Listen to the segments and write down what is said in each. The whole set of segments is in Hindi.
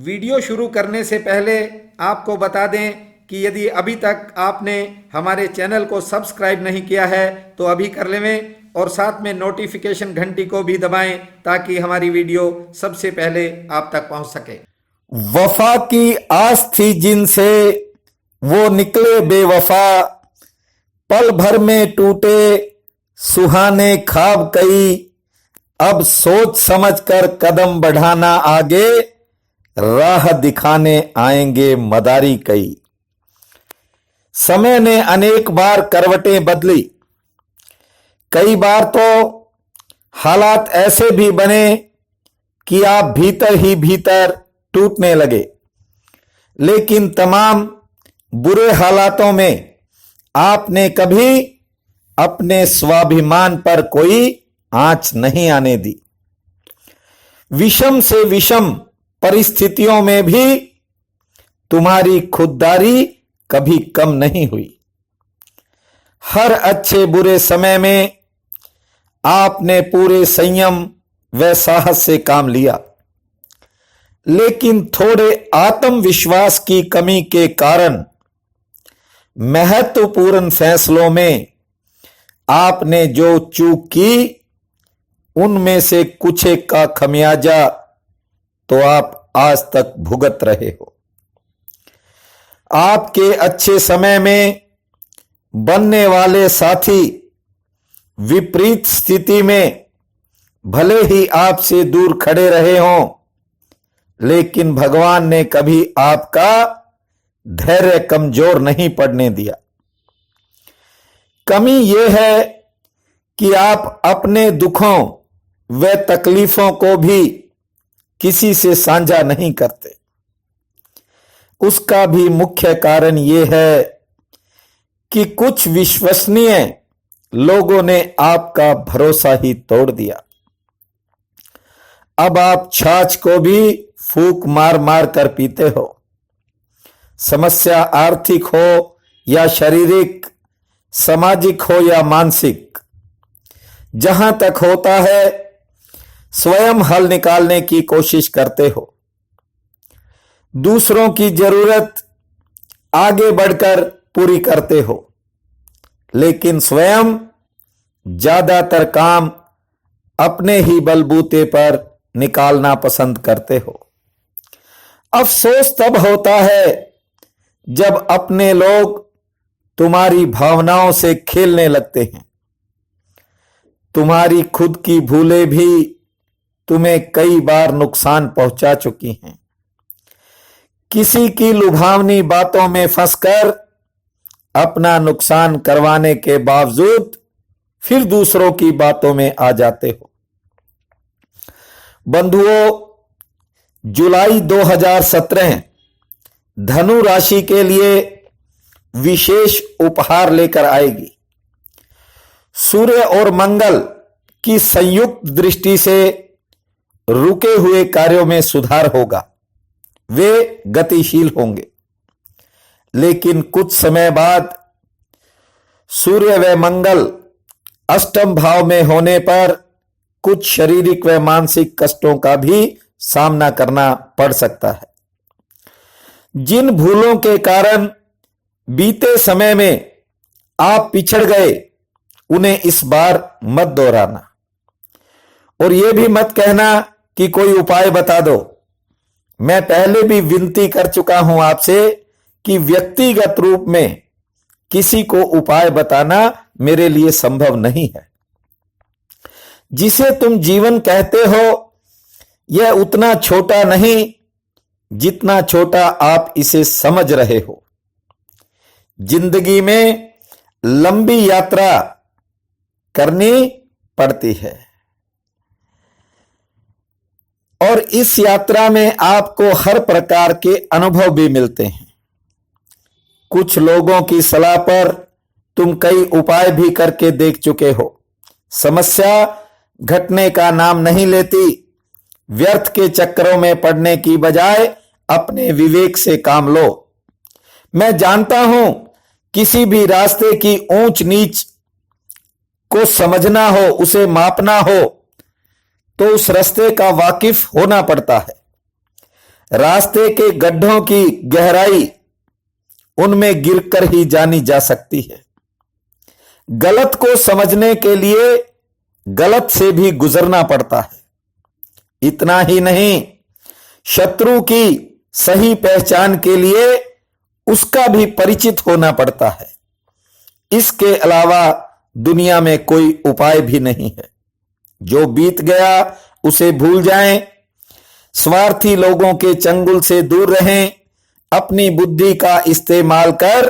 वीडियो शुरू करने से पहले आपको बता दें कि यदि अभी तक आपने हमारे चैनल को सब्सक्राइब नहीं किया है तो अभी कर लें और साथ में नोटिफिकेशन घंटी को भी दबाएं ताकि हमारी वीडियो सबसे पहले आप तक पहुंच सके। वफा की आस थी जिनसे वो निकले बेवफा, पल भर में टूटे सुहाने ख्वाब कई, अब सोच समझकर कदम बढ़ाना आगे, राह दिखाने आएंगे मदारी कई। समय ने अनेक बार करवटें बदली, कई बार तो हालात ऐसे भी बने कि आप भीतर ही भीतर टूटने लगे, लेकिन तमाम बुरे हालातों में आपने कभी अपने स्वाभिमान पर कोई आंच नहीं आने दी। विषम से विषम परिस्थितियों में भी तुम्हारी खुददारी कभी कम नहीं हुई। हर अच्छे बुरे समय में आपने पूरे संयम व साहस से काम लिया, लेकिन थोड़े आत्मविश्वास की कमी के कारण महत्वपूर्ण फैसलों में आपने जो चूक की, उनमें से कुछ एक का खमियाजा तो आप आज तक भुगत रहे हो। आपके अच्छे समय में बनने वाले साथी विपरीत स्थिति में भले ही आपसे दूर खड़े रहे हों, लेकिन भगवान ने कभी आपका धैर्य कमजोर नहीं पड़ने दिया। कमी यह है कि आप अपने दुखों व तकलीफों को भी किसी से साझा नहीं करते। उसका भी मुख्य कारण यह है कि कुछ विश्वसनीय लोगों ने आपका भरोसा ही तोड़ दिया। अब आप छाछ को भी फूंक मार मार कर पीते हो। समस्या आर्थिक हो या शारीरिक, सामाजिक हो या मानसिक, जहां तक होता है स्वयं हल निकालने की कोशिश करते हो। दूसरों की जरूरत आगे बढ़कर पूरी करते हो, लेकिन स्वयं ज्यादातर काम अपने ही बलबूते पर निकालना पसंद करते हो। अफसोस तब होता है जब अपने लोग तुम्हारी भावनाओं से खेलने लगते हैं। तुम्हारी खुद की भूलें भी तुम्हें कई बार नुकसान पहुंचा चुकी हैं। किसी की लुभावनी बातों में फंसकर अपना नुकसान करवाने के बावजूद फिर दूसरों की बातों में आ जाते हो। बंधुओं, जुलाई 2017 धनु राशि के लिए विशेष उपहार लेकर आएगी। सूर्य और मंगल की संयुक्त दृष्टि से रुके हुए कार्यों में सुधार होगा, वे गतिशील होंगे। लेकिन कुछ समय बाद सूर्य व मंगल अष्टम भाव में होने पर कुछ शारीरिक व मानसिक कष्टों का भी सामना करना पड़ सकता है। जिन भूलों के कारण बीते समय में आप पिछड़ गए, उन्हें इस बार मत दोहराना। और यह भी मत कहना कि कोई उपाय बता दो। मैं पहले भी विनती कर चुका हूं आपसे कि व्यक्तिगत रूप में किसी को उपाय बताना मेरे लिए संभव नहीं है। जिसे तुम जीवन कहते हो, यह उतना छोटा नहीं जितना छोटा आप इसे समझ रहे हो। जिंदगी में लंबी यात्रा करनी पड़ती है और इस यात्रा में आपको हर प्रकार के अनुभव भी मिलते हैं। कुछ लोगों की सलाह पर तुम कई उपाय भी करके देख चुके हो। समस्या घटने का नाम नहीं लेती। व्यर्थ के चक्करों में पड़ने की बजाय अपने विवेक से काम लो। मैं जानता हूं, किसी भी रास्ते की ऊंच नीच को समझना हो, उसे मापना हो, तो उस रास्ते का वाकिफ होना पड़ता है। रास्ते के गड्ढों की गहराई उनमें गिरकर ही जानी जा सकती है। गलत को समझने के लिए गलत से भी गुजरना पड़ता है। इतना ही नहीं, शत्रु की सही पहचान के लिए उसका भी परिचित होना पड़ता है। इसके अलावा दुनिया में कोई उपाय भी नहीं है। जो बीत गया उसे भूल जाएं, स्वार्थी लोगों के चंगुल से दूर रहें, अपनी बुद्धि का इस्तेमाल कर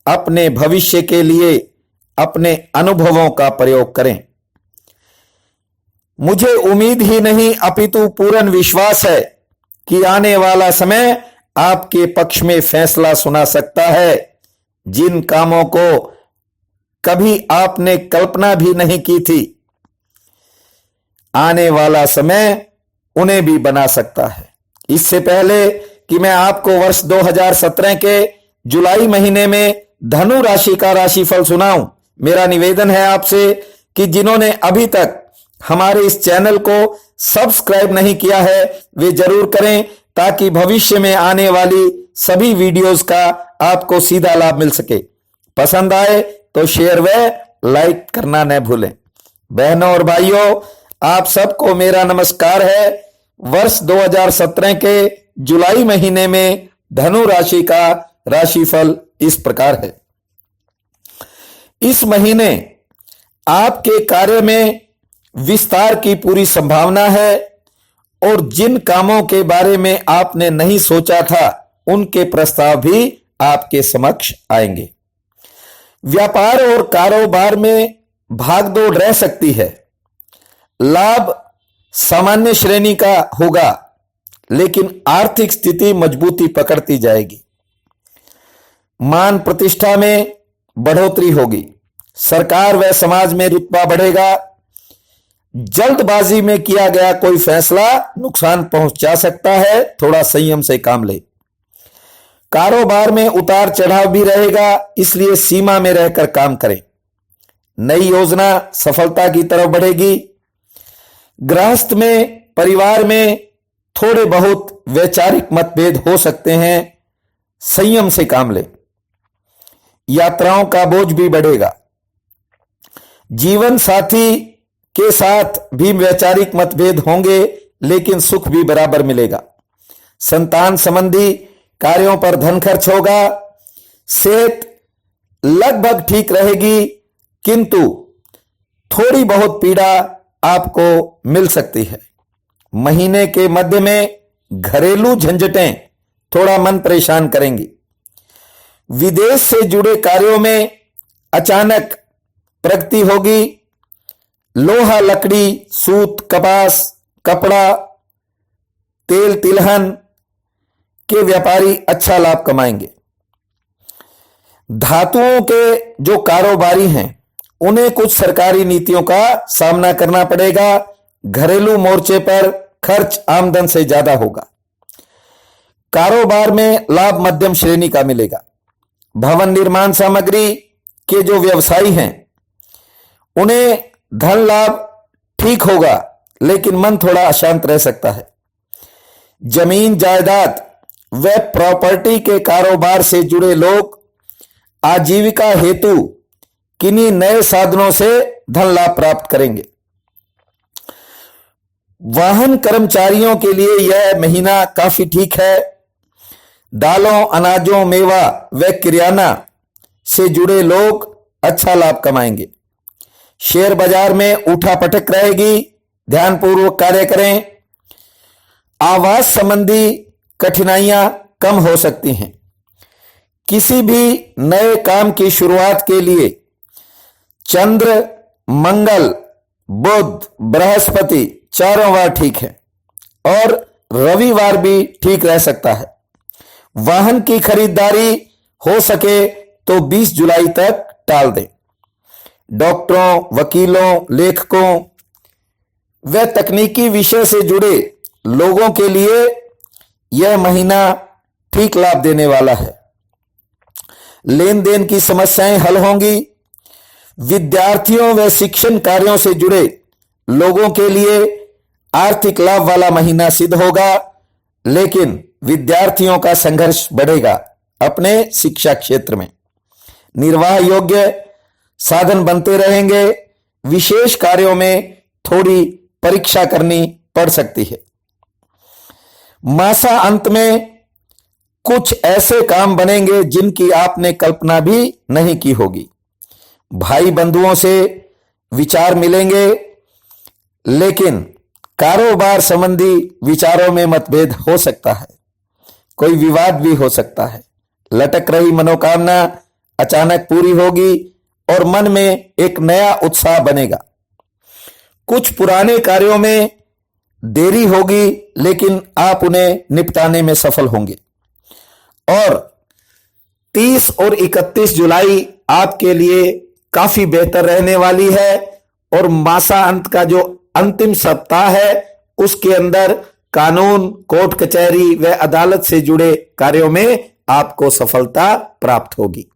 अपने भविष्य के लिए अपने अनुभवों का प्रयोग करें। मुझे उम्मीद ही नहीं अपितु पूर्ण विश्वास है कि आने वाला समय आपके पक्ष में फैसला सुना सकता है। जिन कामों को कभी आपने कल्पना भी नहीं की थी, आने वाला समय उन्हें भी बना सकता है। इससे पहले कि मैं आपको वर्ष 2017 के जुलाई महीने में धनु राशि का राशिफल सुनाऊं, मेरा निवेदन है आपसे कि जिन्होंने अभी तक हमारे इस चैनल को सब्सक्राइब नहीं किया है वे जरूर करें, ताकि भविष्य में आने वाली सभी वीडियोस का आपको सीधा लाभ मिल सके। पसंद आए तो शेयर व लाइक करना न भूलें। बहनों और भाइयों, आप सबको मेरा नमस्कार है। वर्ष 2017 के जुलाई महीने में धनु राशि का राशिफल इस प्रकार है। इस महीने आपके कार्य में विस्तार की पूरी संभावना है और जिन कामों के बारे में आपने नहीं सोचा था उनके प्रस्ताव भी आपके समक्ष आएंगे। व्यापार और कारोबार में भागदौड़ रह सकती है। लाभ सामान्य श्रेणी का होगा, लेकिन आर्थिक स्थिति मजबूती पकड़ती जाएगी। मान प्रतिष्ठा में बढ़ोतरी होगी। सरकार व समाज में रुतबा बढ़ेगा। जल्दबाजी में किया गया कोई फैसला नुकसान पहुंचा सकता है, थोड़ा संयम से काम ले। कारोबार में उतार चढ़ाव भी रहेगा, इसलिए सीमा में रहकर काम करें। नई योजना सफलता की तरफ बढ़ेगी। गृहस्थ में, परिवार में थोड़े बहुत वैचारिक मतभेद हो सकते हैं, संयम से काम ले। यात्राओं का बोझ भी बढ़ेगा। जीवन साथी के साथ भी वैचारिक मतभेद होंगे, लेकिन सुख भी बराबर मिलेगा। संतान संबंधी कार्यों पर धन खर्च होगा। सेहत लगभग ठीक रहेगी, किंतु थोड़ी बहुत पीड़ा आपको मिल सकती है। महीने के मध्य में घरेलू झंझटें थोड़ा मन परेशान करेंगी। विदेश से जुड़े कार्यों में अचानक प्रगति होगी। लोहा, लकड़ी, सूत, कपास, कपड़ा, तेल तिलहन के व्यापारी अच्छा लाभ कमाएंगे। धातुओं के जो कारोबारी हैं उन्हें कुछ सरकारी नीतियों का सामना करना पड़ेगा। घरेलू मोर्चे पर खर्च आमदन से ज्यादा होगा। कारोबार में लाभ मध्यम श्रेणी का मिलेगा। भवन निर्माण सामग्री के जो व्यवसायी हैं उन्हें धन लाभ ठीक होगा, लेकिन मन थोड़ा अशांत रह सकता है। जमीन जायदाद व प्रॉपर्टी के कारोबार से जुड़े लोग आजीविका हेतु किन्हीं नए साधनों से धन लाभ प्राप्त करेंगे। वाहन कर्मचारियों के लिए यह महीना काफी ठीक है। दालों, अनाजों, मेवा व किराना से जुड़े लोग अच्छा लाभ कमाएंगे। शेयर बाजार में उठापटक रहेगी, ध्यानपूर्वक कार्य करें। आवास संबंधी कठिनाइयां कम हो सकती हैं। किसी भी नए काम की शुरुआत के लिए चंद्र, मंगल, बुध, बृहस्पति चारों बार ठीक है और रविवार भी ठीक रह सकता है। वाहन की खरीदारी हो सके तो 20 जुलाई तक टाल दें। डॉक्टरों, वकीलों, लेखकों व तकनीकी विषय से जुड़े लोगों के लिए यह महीना ठीक लाभ देने वाला है। लेन देन की समस्याएं हल होंगी। विद्यार्थियों व शिक्षण कार्यों से जुड़े लोगों के लिए आर्थिक लाभ वाला महीना सिद्ध होगा। लेकिन विद्यार्थियों का संघर्ष बढ़ेगा अपने शिक्षा क्षेत्र में। निर्वाह योग्य साधन बनते रहेंगे। विशेष कार्यों में थोड़ी परीक्षा करनी पड़ सकती है। मासा अंत में कुछ ऐसे काम बनेंगे जिनकी आपने कल्पना भी नहीं की होगी। भाई बंधुओं से विचार मिलेंगे, लेकिन कारोबार संबंधी विचारों में मतभेद हो सकता है। कोई विवाद भी हो सकता है। लटक रही मनोकामना अचानक पूरी होगी और मन में एक नया उत्साह बनेगा। कुछ पुराने कार्यों में देरी होगी, लेकिन आप उन्हें निपटाने में सफल होंगे। और 30 और 31 जुलाई आपके लिए काफी बेहतर रहने वाली है। और मासा अंत का जो अंतिम सप्ताह है, उसके अंदर कानून, कोर्ट कचहरी व अदालत से जुड़े कार्यों में आपको सफलता प्राप्त होगी।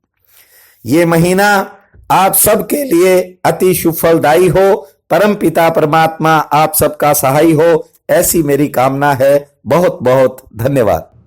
ये महीना आप सबके लिए अति शुभ फलदायी हो। परम पिता परमात्मा आप सबका सहाय हो, ऐसी मेरी कामना है। बहुत बहुत धन्यवाद।